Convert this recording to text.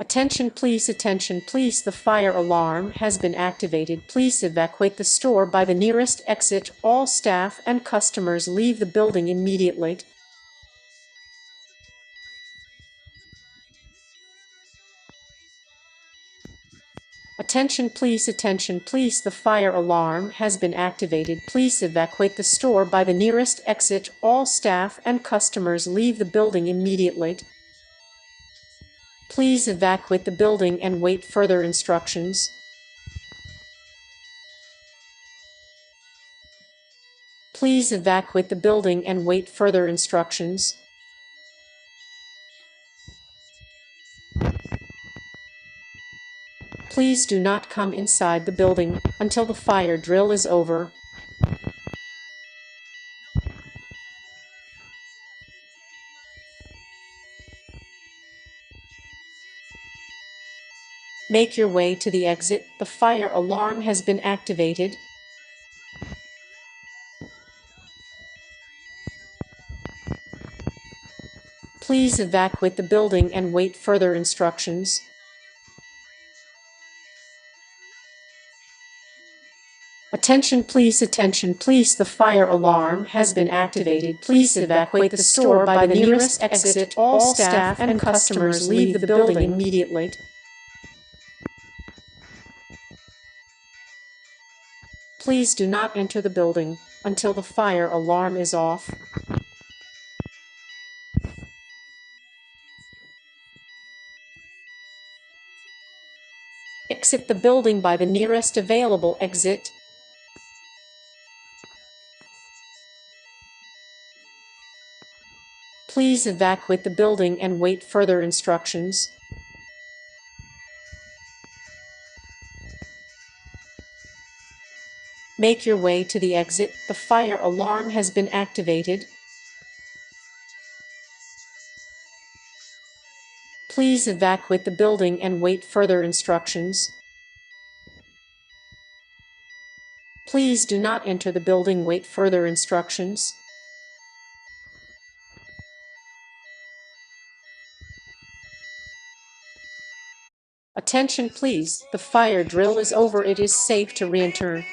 Attention please, the fire alarm has been activated. Please evacuate the store by the nearest exit. All staff and customers leave the building immediately. Attention please, the fire alarm has been activated. Please evacuate the store by the nearest exit. All staff and customers leave the building immediately. Please evacuate the building and wait further instructions. Please evacuate the building and wait further instructions. Please do not come inside the building until the fire drill is over. Make your way to the exit. The fire alarm has been activated. Please evacuate the building and wait further instructions. Attention please, the fire alarm has been activated. Please evacuate the store by the nearest exit. All staff and customers leave the building immediately. Please do not enter the building until the fire alarm is off. Exit the building by the nearest available exit. Please evacuate the building and wait further instructions. Make your way to the exit. The fire alarm has been activated. Please evacuate the building and wait further instructions. Please do not enter the building. Wait further instructions. Attention please, the fire drill is over. It is safe to re-enter.